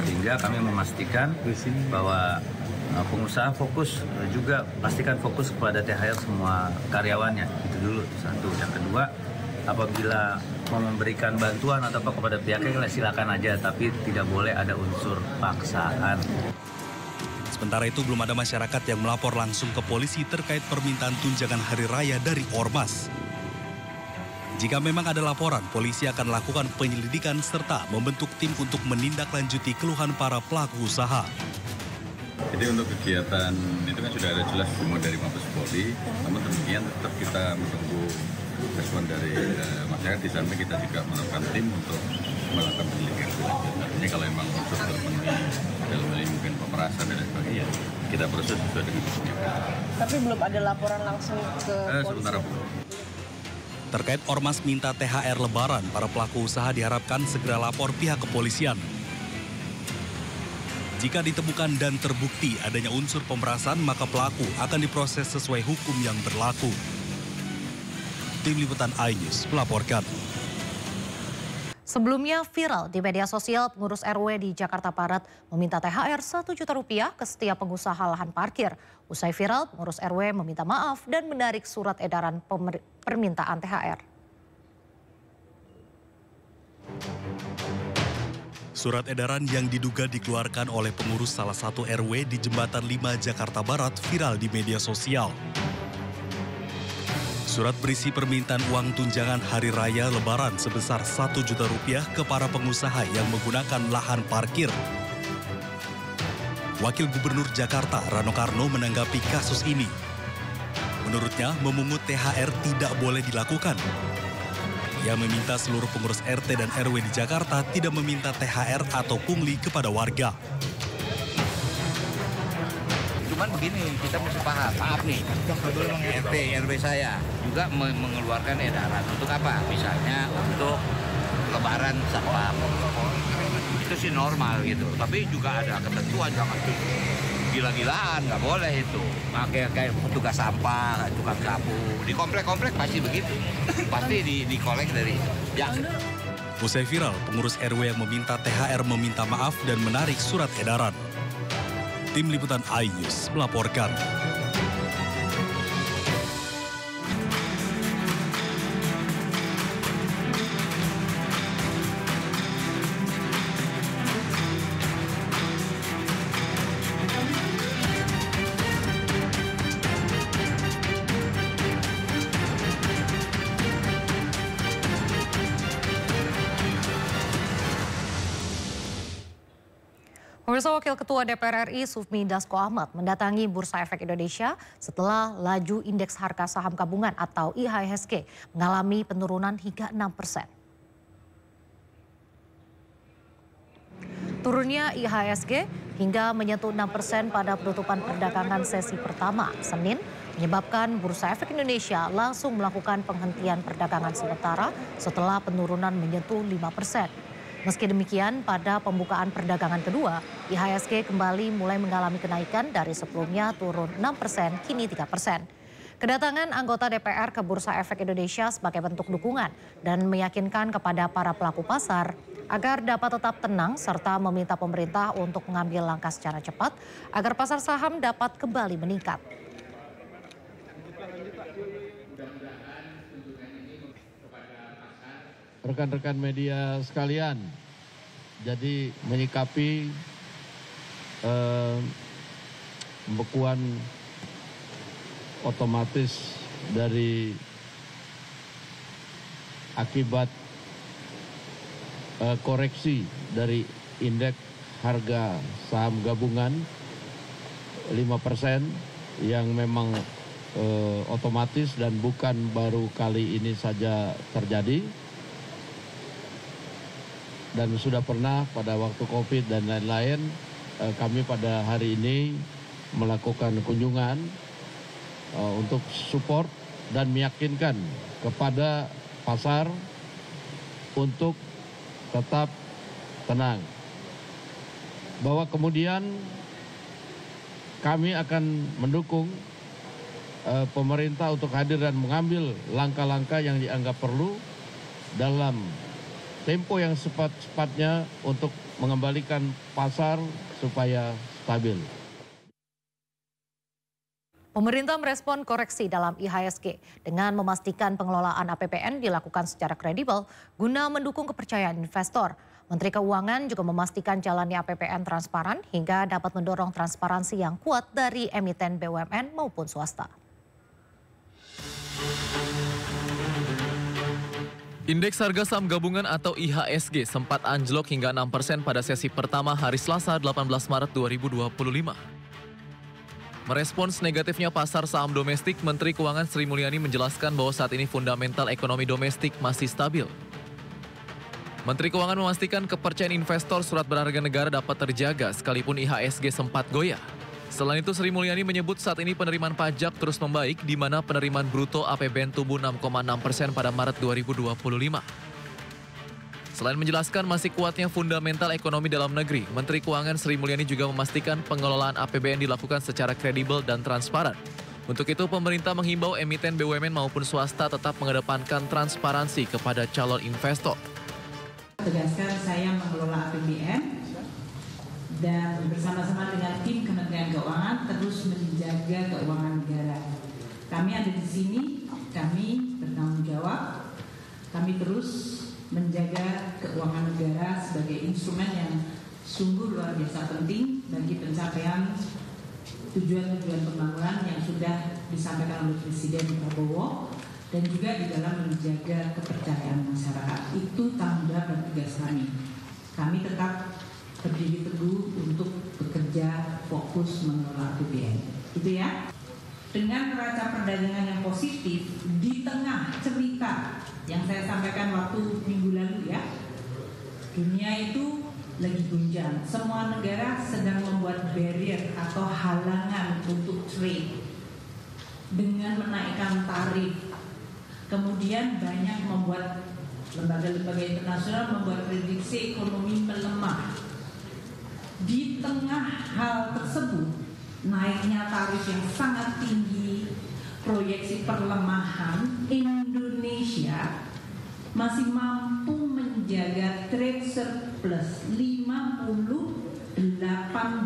Sehingga kami memastikan bahwa pengusaha fokus, juga pastikan fokus kepada THR semua karyawannya. Itu dulu, satu. Yang kedua, apabila mau memberikan bantuan atau apa kepada pihaknya, silakan aja, tapi tidak boleh ada unsur paksaan. Sementara itu, belum ada masyarakat yang melapor langsung ke polisi terkait permintaan tunjangan hari raya dari ormas. Jika memang ada laporan, polisi akan lakukan penyelidikan serta membentuk tim untuk menindaklanjuti keluhan para pelaku usaha. Jadi untuk kegiatan itu kan sudah ada jelas semua dari Mabes Polri, namun demikian tetap kita menunggu respon dari masyarakat. Di samping kita juga melakukan tim untuk melakukan penyelidikan. Artinya kalau memang unsur terpenuhi dalam hal ini mungkin pemerasan dan sebagainya, kita proses sesuai dengan kebijakan. Tapi belum ada laporan langsung ke polisi? Sementara belum. Terkait ormas minta THR Lebaran, para pelaku usaha diharapkan segera lapor pihak kepolisian. Jika ditemukan dan terbukti adanya unsur pemerasan, maka pelaku akan diproses sesuai hukum yang berlaku. Tim Liputan iNews melaporkan. Sebelumnya viral di media sosial, pengurus RW di Jakarta Barat meminta THR 1 juta rupiah ke setiap pengusaha lahan parkir. Usai viral, pengurus RW meminta maaf dan menarik surat edaran permintaan THR. Surat edaran yang diduga dikeluarkan oleh pengurus salah satu RW di Jembatan 5 Jakarta Barat viral di media sosial. Surat berisi permintaan uang tunjangan Hari Raya Lebaran sebesar 1 juta rupiah ke para pengusaha yang menggunakan lahan parkir. Wakil Gubernur Jakarta Rano Karno menanggapi kasus ini. Menurutnya, memungut THR tidak boleh dilakukan. Ia meminta seluruh pengurus RT dan RW di Jakarta tidak meminta THR atau pungli kepada warga. cuman begini, kita mesti paham. Maaf nih, RW saya juga mengeluarkan edaran. Untuk apa? Misalnya untuk lebaran satpam. Itu sih normal gitu. Tapi juga ada ketentuan, jangan gila-gilaan, nggak boleh itu. Kayak petugas sampah, tukang sapu. Di komplek-komplek pasti begitu. Pasti dikolek dari ya. Usai viral, pengurus RW yang meminta THR meminta maaf dan menarik surat edaran. Tim Liputan iNews melaporkan. Pemirsa, Wakil Ketua DPR RI Sufmi Dasko Ahmad mendatangi Bursa Efek Indonesia setelah laju indeks harga saham gabungan atau IHSG mengalami penurunan hingga 6%. Turunnya IHSG hingga menyentuh 6% pada penutupan perdagangan sesi pertama Senin menyebabkan Bursa Efek Indonesia langsung melakukan penghentian perdagangan sementara setelah penurunan menyentuh 5%. Meski demikian, pada pembukaan perdagangan kedua, IHSG kembali mulai mengalami kenaikan dari sebelumnya turun 6%, kini 3%. Kedatangan anggota DPR ke Bursa Efek Indonesia sebagai bentuk dukungan dan meyakinkan kepada para pelaku pasar agar dapat tetap tenang serta meminta pemerintah untuk mengambil langkah secara cepat agar pasar saham dapat kembali meningkat. Rekan-rekan media sekalian, jadi menyikapi pembekuan otomatis dari akibat koreksi dari indeks harga saham gabungan 5% yang memang otomatis dan bukan baru kali ini saja terjadi. Dan sudah pernah pada waktu COVID dan lain-lain, kami pada hari ini melakukan kunjungan untuk support dan meyakinkan kepada pasar untuk tetap tenang. Bahwa kemudian kami akan mendukung pemerintah untuk hadir dan mengambil langkah-langkah yang dianggap perlu dalam tempo yang cepat-cepatnya untuk mengembalikan pasar supaya stabil. Pemerintah merespon koreksi dalam IHSG dengan memastikan pengelolaan APBN dilakukan secara kredibel guna mendukung kepercayaan investor. Menteri Keuangan juga memastikan jalannya APBN transparan hingga dapat mendorong transparansi yang kuat dari emiten BUMN maupun swasta. Indeks harga saham gabungan atau IHSG sempat anjlok hingga 6% pada sesi pertama hari Selasa 18 Maret 2025. Merespons negatifnya pasar saham domestik, Menteri Keuangan Sri Mulyani menjelaskan bahwa saat ini fundamental ekonomi domestik masih stabil. Menteri Keuangan memastikan kepercayaan investor surat berharga negara dapat terjaga sekalipun IHSG sempat goyah. Selain itu, Sri Mulyani menyebut saat ini penerimaan pajak terus membaik, di mana penerimaan bruto APBN tumbuh 6,6% pada Maret 2025. Selain menjelaskan masih kuatnya fundamental ekonomi dalam negeri, Menteri Keuangan Sri Mulyani juga memastikan pengelolaan APBN dilakukan secara kredibel dan transparan. Untuk itu, pemerintah menghimbau emiten BUMN maupun swasta tetap mengedepankan transparansi kepada calon investor. Tegaskan saya mengelola APBN dan bersama-sama dengan tim Kementerian Keuangan terus menjaga keuangan negara. Kami ada di sini, kami bertanggung jawab, kami terus menjaga keuangan negara sebagai instrumen yang sungguh luar biasa penting bagi pencapaian tujuan-tujuan pembangunan yang sudah disampaikan oleh Presiden Prabowo dan juga di dalam menjaga kepercayaan masyarakat. Itu tanggung jawab dan tugas kami. Kami tetap berdiri teguh untuk bekerja fokus mengelola APBN. Itu ya. Dengan neraca perdagangan yang positif di tengah cerita yang saya sampaikan waktu minggu lalu ya. Dunia itu lagi gunjang. Semua negara sedang membuat barrier atau halangan untuk trade dengan menaikkan tarif. Kemudian banyak membuat lembaga-lembaga internasional membuat prediksi ekonomi melemah. Di tengah hal tersebut, naiknya tarif yang sangat tinggi, proyeksi perlemahan, Indonesia masih mampu menjaga trade surplus 58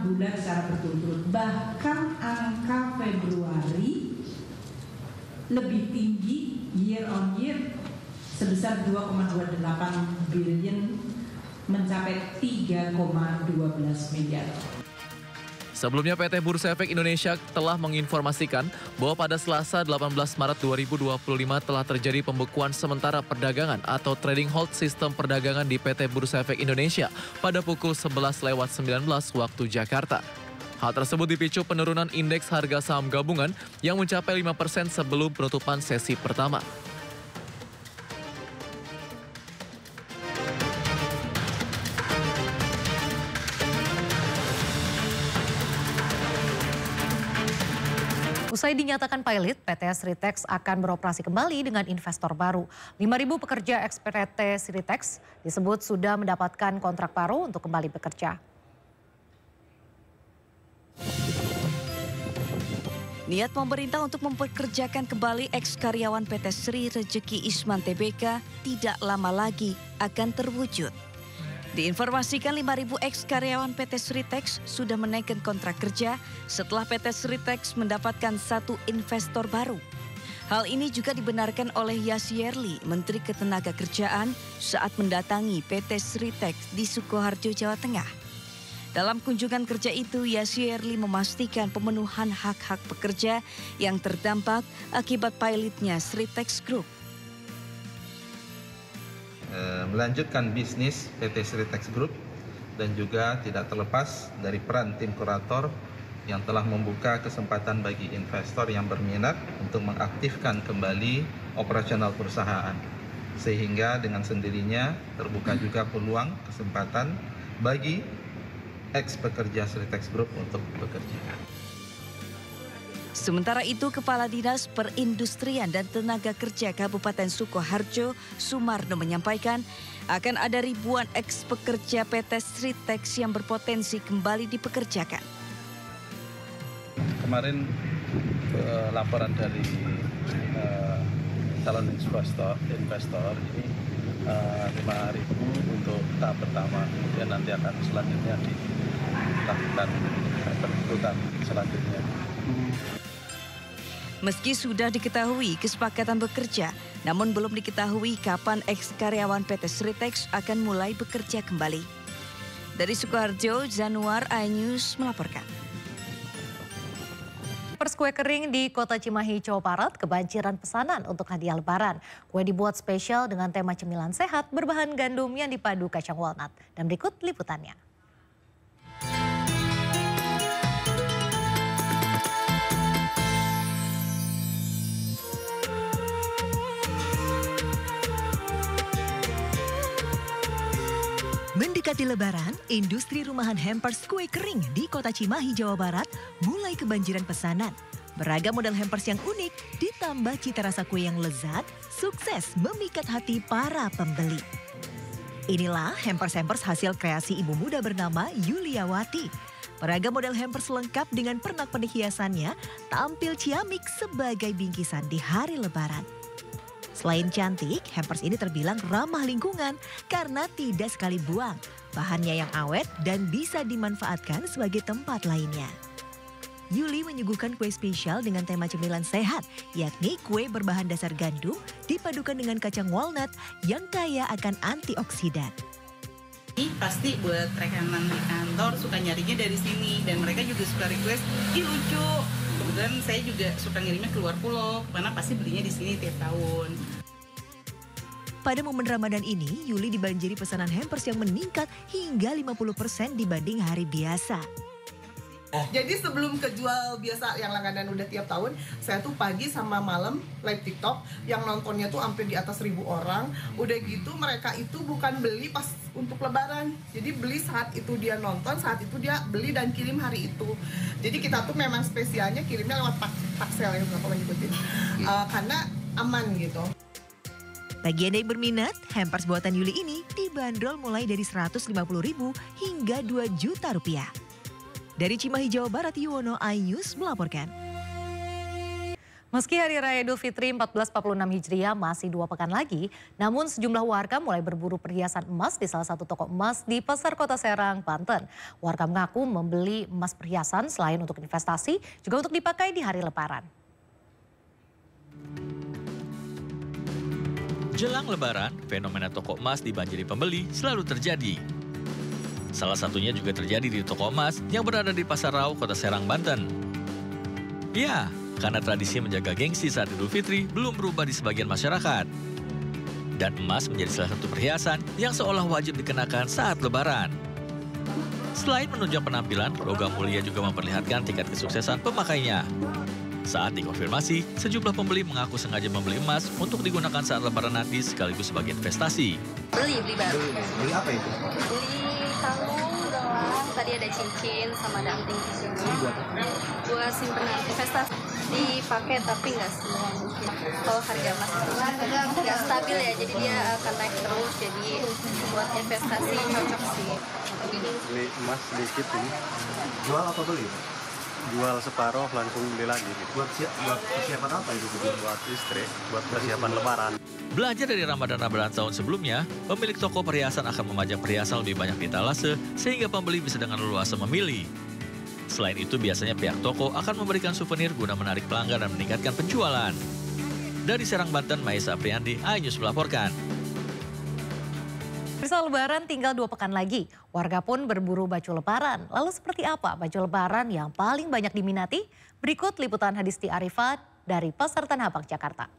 bulan secara berturut-turut. Bahkan angka Februari lebih tinggi year on year sebesar 2,28 billion mencapai 3,12 miliar. Sebelumnya PT Bursa Efek Indonesia telah menginformasikan bahwa pada Selasa 18 Maret 2025 telah terjadi pembekuan sementara perdagangan atau trading hold sistem perdagangan di PT Bursa Efek Indonesia pada pukul 11:19 waktu Jakarta. Hal tersebut dipicu penurunan indeks harga saham gabungan yang mencapai 5% sebelum penutupan sesi pertama. Usai dinyatakan pilot, PT Sritex akan beroperasi kembali dengan investor baru. 5.000 pekerja ex-PT Sritex disebut sudah mendapatkan kontrak baru untuk kembali bekerja. Niat pemerintah untuk mempekerjakan kembali ex-karyawan PT Sri Rejeki Isman Tbk tidak lama lagi akan terwujud. Diinformasikan 5.000 ex-karyawan PT Sritex sudah menaikkan kontrak kerja setelah PT Sritex mendapatkan satu investor baru. Hal ini juga dibenarkan oleh Yasierli, Menteri Ketenagakerjaan saat mendatangi PT Sritex di Sukoharjo, Jawa Tengah. Dalam kunjungan kerja itu, Yasierli memastikan pemenuhan hak-hak pekerja yang terdampak akibat pilotnya Sritex Group. Melanjutkan bisnis PT Sritex Group dan juga tidak terlepas dari peran tim kurator yang telah membuka kesempatan bagi investor yang berminat untuk mengaktifkan kembali operasional perusahaan, sehingga dengan sendirinya terbuka juga peluang kesempatan bagi ex pekerja Sritex Group untuk bekerja. Sementara itu, Kepala Dinas Perindustrian dan Tenaga Kerja Kabupaten Sukoharjo, Sumarno menyampaikan akan ada ribuan ex pekerja PT Sritex yang berpotensi kembali dipekerjakan. Kemarin laporan dari calon investor ini 5.000 untuk tahap pertama, kemudian nanti akan selanjutnya dilakukan perekrutan selanjutnya. Meski sudah diketahui kesepakatan bekerja, namun belum diketahui kapan ex-karyawan PT Sritex akan mulai bekerja kembali. Dari Sukoharjo, Zanuar iNews melaporkan. Kue kering di Kota Cimahi, Jawa Barat kebanjiran pesanan untuk hadiah lebaran. Kue dibuat spesial dengan tema cemilan sehat berbahan gandum yang dipadu kacang walnut. Dan berikut liputannya. Mendekati Lebaran, industri rumahan hampers kue kering di Kota Cimahi, Jawa Barat mulai kebanjiran pesanan. Beragam model hampers yang unik ditambah cita rasa kue yang lezat, sukses memikat hati para pembeli. Inilah hampers-hampers hasil kreasi ibu muda bernama Yuliawati. Beragam model hampers lengkap dengan pernak-pernik hiasannya tampil ciamik sebagai bingkisan di hari Lebaran. Selain cantik, hampers ini terbilang ramah lingkungan karena tidak sekali buang. Bahannya yang awet dan bisa dimanfaatkan sebagai tempat lainnya. Yuli menyuguhkan kue spesial dengan tema cemilan sehat, yakni kue berbahan dasar gandum dipadukan dengan kacang walnut yang kaya akan antioksidan. Pasti buat rekanan di kantor suka nyarinya dari sini dan mereka juga suka request, "Ih lucu." Kemudian saya juga suka ngirimnya keluar pulau karena pasti belinya di sini tiap tahun. Pada momen Ramadan ini, Yuli dibanjiri pesanan hampers yang meningkat hingga 50% dibanding hari biasa. Jadi sebelum kejual biasa yang langganan udah tiap tahun, saya tuh pagi sama malam live TikTok yang nontonnya tuh hampir di atas 1.000 orang. Udah gitu mereka itu bukan beli pas untuk lebaran. Jadi beli saat itu dia nonton, saat itu dia beli dan kirim hari itu. Jadi kita tuh memang spesialnya kirimnya lewat paksel yang nggak pernah nyebutin. Karena aman gitu. Bagi Anda yang berminat, hampers buatan Yuli ini dibanderol mulai dari Rp150.000 hingga Rp2 juta. Dari Cimahi, Jawa Barat, Yuwono, iNews melaporkan. Meski Hari Raya Idul Fitri 1446 Hijriah masih 2 pekan lagi, namun sejumlah warga mulai berburu perhiasan emas di salah satu toko emas di Pasar Kota Serang, Banten. Warga mengaku membeli emas perhiasan selain untuk investasi, juga untuk dipakai di hari Lebaran. Jelang Lebaran, fenomena toko emas dibanjiri pembeli selalu terjadi. Salah satunya juga terjadi di toko emas yang berada di Pasar Rau, Kota Serang, Banten. Ya, karena tradisi menjaga gengsi saat Idul Fitri belum berubah di sebagian masyarakat. Dan emas menjadi salah satu perhiasan yang seolah wajib dikenakan saat Lebaran. Selain menunjang penampilan, logam mulia juga memperlihatkan tingkat kesuksesan pemakainya. Saat dikonfirmasi, sejumlah pembeli mengaku sengaja membeli emas untuk digunakan saat Lebaran nanti sekaligus sebagai investasi. Beli baru. Beli apa itu? Beli kalung, gelang, tadi ada cincin sama ada anting di sini. Buat simpenan investasi. Dipakai tapi nggak semua mungkin. Kalau harga emas itu nggak stabil ya, jadi dia akan naik terus. Jadi buat investasi cocok sih. Beli emas sedikit ini. Jual apa beli? Jual separuh langsung beli lagi. Buat persiapan apa itu? Buat istri, buat persiapan Lebaran. Belajar dari Ramadan tahun sebelumnya, pemilik toko perhiasan akan memajang perhiasan lebih banyak di etalase sehingga pembeli bisa dengan leluasa memilih. Selain itu, biasanya pihak toko akan memberikan souvenir guna menarik pelanggan dan meningkatkan penjualan. Dari Serang, Banten, Maisa Apriandi, iNews melaporkan. Bisa Lebaran tinggal 2 pekan lagi, warga pun berburu baju Lebaran. Lalu seperti apa baju Lebaran yang paling banyak diminati? Berikut liputan Hadisti Arifat dari Pasar Tanah Abang, Jakarta.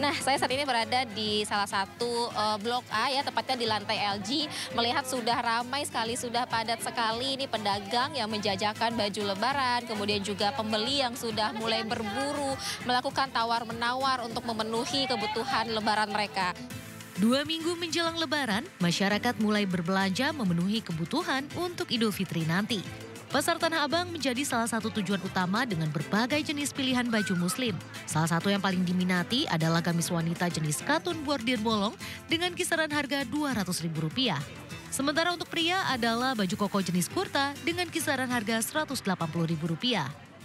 Nah, saya saat ini berada di salah satu Blok A ya, tepatnya di lantai LG. Melihat sudah ramai sekali, sudah padat sekali ini pedagang yang menjajakan baju Lebaran. Kemudian juga pembeli yang sudah mulai berburu, melakukan tawar-menawar untuk memenuhi kebutuhan Lebaran mereka. 2 minggu menjelang Lebaran, masyarakat mulai berbelanja memenuhi kebutuhan untuk Idul Fitri nanti. Pasar Tanah Abang menjadi salah satu tujuan utama dengan berbagai jenis pilihan baju muslim. Salah satu yang paling diminati adalah gamis wanita jenis katun bordir bolong dengan kisaran harga Rp200.000. Sementara untuk pria adalah baju koko jenis kurta dengan kisaran harga Rp180.000.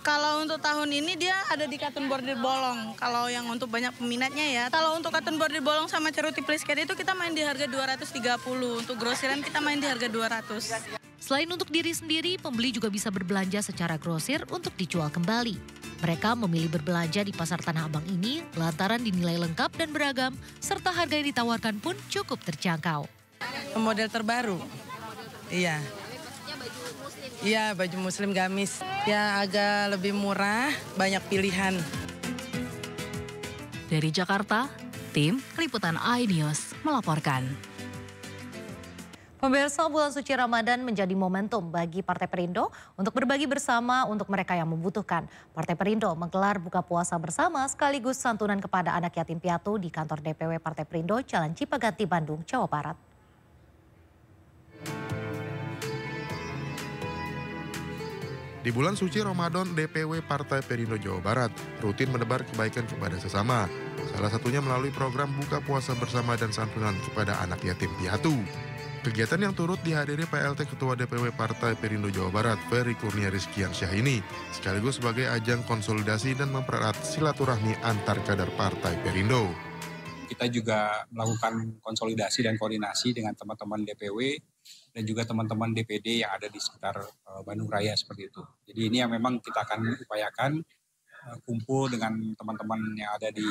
Kalau untuk tahun ini dia ada di katun bordir bolong. Kalau yang untuk banyak peminatnya ya. Kalau untuk katun bordir bolong sama ceruti plisket itu kita main di harga Rp230. Untuk grosiran kita main di harga Rp200. Selain untuk diri sendiri, pembeli juga bisa berbelanja secara grosir untuk dijual kembali. Mereka memilih berbelanja di Pasar Tanah Abang ini lantaran dinilai lengkap dan beragam, serta harga yang ditawarkan pun cukup terjangkau. Model terbaru? Iya. Iya, baju muslim gamis. Ya agak lebih murah, banyak pilihan. Dari Jakarta, tim Liputan iNews melaporkan. Pemirsa, bulan suci Ramadan menjadi momentum bagi Partai Perindo untuk berbagi bersama untuk mereka yang membutuhkan. Partai Perindo menggelar buka puasa bersama sekaligus santunan kepada anak yatim piatu di kantor DPW Partai Perindo, Jalan Cipaganti, Bandung, Jawa Barat. Di bulan suci Ramadan, DPW Partai Perindo Jawa Barat rutin menebar kebaikan kepada sesama. Salah satunya melalui program buka puasa bersama dan santunan kepada anak yatim piatu. Kegiatan yang turut dihadiri PLT Ketua DPW Partai Perindo Jawa Barat, Ferry Kurnia Rizkiansyah ini, sekaligus sebagai ajang konsolidasi dan mempererat silaturahmi antar kader Partai Perindo. Kita juga melakukan konsolidasi dan koordinasi dengan teman-teman DPW dan juga teman-teman DPD yang ada di sekitar Bandung Raya seperti itu. Jadi ini yang memang kita akan upayakan kumpul dengan teman-teman yang ada di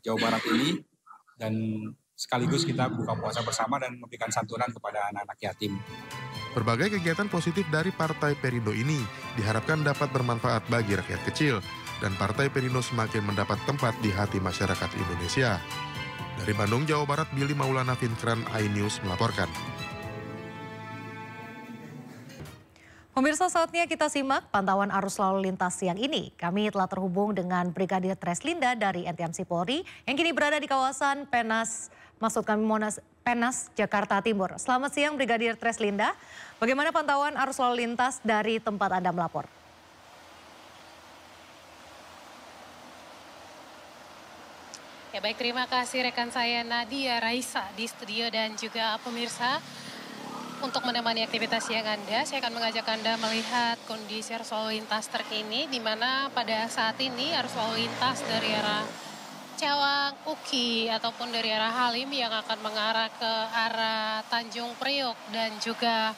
Jawa Barat ini dan sekaligus kita buka puasa bersama dan memberikan santunan kepada anak-anak yatim. Berbagai kegiatan positif dari Partai Perindo ini diharapkan dapat bermanfaat bagi rakyat kecil dan Partai Perindo semakin mendapat tempat di hati masyarakat Indonesia. Dari Bandung, Jawa Barat, Billy Maulana Finkran, iNews melaporkan. Pemirsa, saatnya kita simak pantauan arus lalu lintas siang ini. Kami telah terhubung dengan Brigadir Treslinda dari NTMC Polri yang kini berada di kawasan Penas, Penas, Jakarta Timur. Selamat siang Brigadir Treslinda. Bagaimana pantauan arus lalu lintas dari tempat Anda melapor? Ya baik, terima kasih rekan saya Nadia Raisa di studio dan juga pemirsa. Untuk menemani aktivitas siang Anda, saya akan mengajak Anda melihat kondisi arus lalu lintas terkini, di mana pada saat ini arus lalu lintas dari arah Cawang, Uki, ataupun dari arah Halim yang akan mengarah ke arah Tanjung Priok dan juga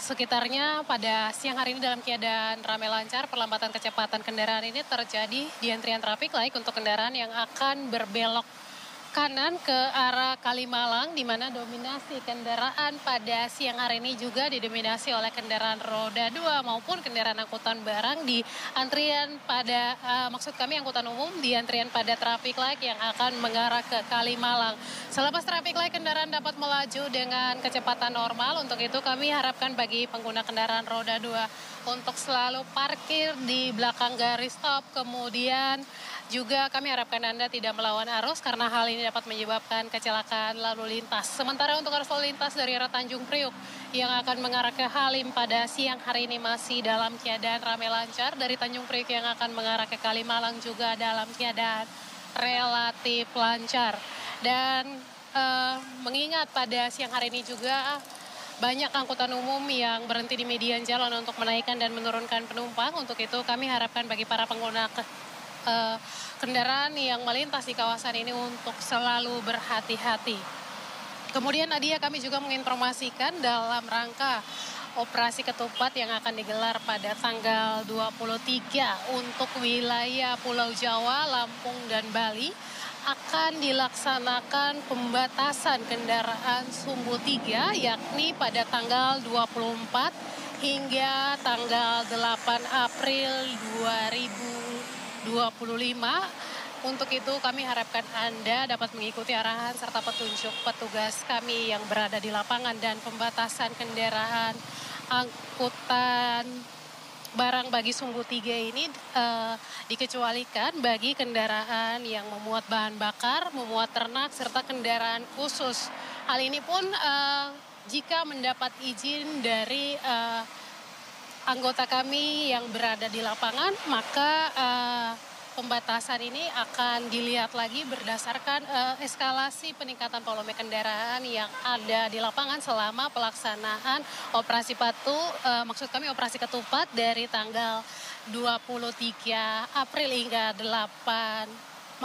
sekitarnya pada siang hari ini dalam keadaan ramai lancar. Perlambatan kecepatan kendaraan ini terjadi di antrian traffic light untuk kendaraan yang akan berbelok kanan ke arah Kalimalang, di mana dominasi kendaraan pada siang hari ini juga didominasi oleh kendaraan roda 2 maupun kendaraan angkutan barang di antrian pada, maksud kami angkutan umum di antrian pada traffic light yang akan mengarah ke Kalimalang. Selepas traffic light kendaraan dapat melaju dengan kecepatan normal, untuk itu kami harapkan bagi pengguna kendaraan roda 2 untuk selalu parkir di belakang garis stop, kemudian juga kami harapkan Anda tidak melawan arus karena hal ini dapat menyebabkan kecelakaan lalu lintas. Sementara untuk arus lalu lintas dari arah Tanjung Priok yang akan mengarah ke Halim pada siang hari ini masih dalam keadaan ramai lancar. Dari Tanjung Priok yang akan mengarah ke Kalimalang juga dalam keadaan relatif lancar. Dan mengingat pada siang hari ini juga banyak angkutan umum yang berhenti di median jalan untuk menaikkan dan menurunkan penumpang. Untuk itu kami harapkan bagi para pengguna kendaraan yang melintas di kawasan ini untuk selalu berhati-hati. Kemudian Nadia, kami juga menginformasikan dalam rangka operasi ketupat yang akan digelar pada tanggal 23 untuk wilayah Pulau Jawa, Lampung, dan Bali akan dilaksanakan pembatasan kendaraan sumbu 3 yakni pada tanggal 24 hingga tanggal 8 April 2025. Untuk itu kami harapkan Anda dapat mengikuti arahan serta petunjuk petugas kami yang berada di lapangan, dan pembatasan kendaraan angkutan barang bagi sumbu 3 ini dikecualikan bagi kendaraan yang memuat bahan bakar, memuat ternak, serta kendaraan khusus. Hal ini pun jika mendapat izin dari anggota kami yang berada di lapangan, maka pembatasan ini akan dilihat lagi berdasarkan eskalasi peningkatan volume kendaraan yang ada di lapangan selama pelaksanaan operasi operasi ketupat dari tanggal 23 April hingga 23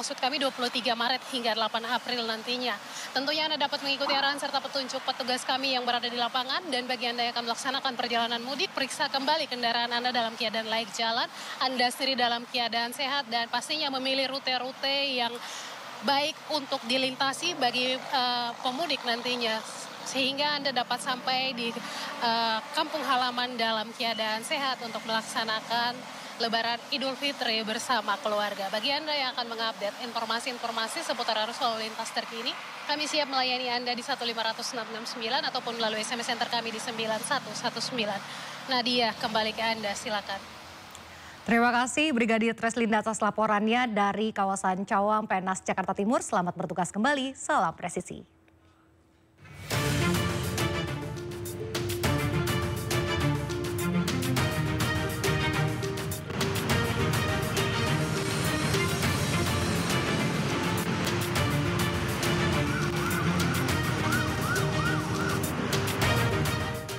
Maret hingga 8 April nantinya. Tentunya Anda dapat mengikuti arahan serta petunjuk petugas kami yang berada di lapangan, dan bagi Anda yang akan melaksanakan perjalanan mudik, periksa kembali kendaraan Anda dalam keadaan layak jalan, Anda sendiri dalam keadaan sehat, dan pastinya memilih rute-rute yang baik untuk dilintasi bagi pemudik nantinya, sehingga Anda dapat sampai di kampung halaman dalam keadaan sehat untuk melaksanakan Lebaran Idul Fitri bersama keluarga. Bagi Anda yang akan mengupdate informasi-informasi seputar arus lalu lintas terkini, kami siap melayani Anda di 1506669 ataupun melalui SMS Center kami di 9119. Nadia, kembali ke Anda, silakan. Terima kasih Brigadir Treslinda atas laporannya dari kawasan Cawang, Penas, Jakarta Timur. Selamat bertugas kembali, salam presisi.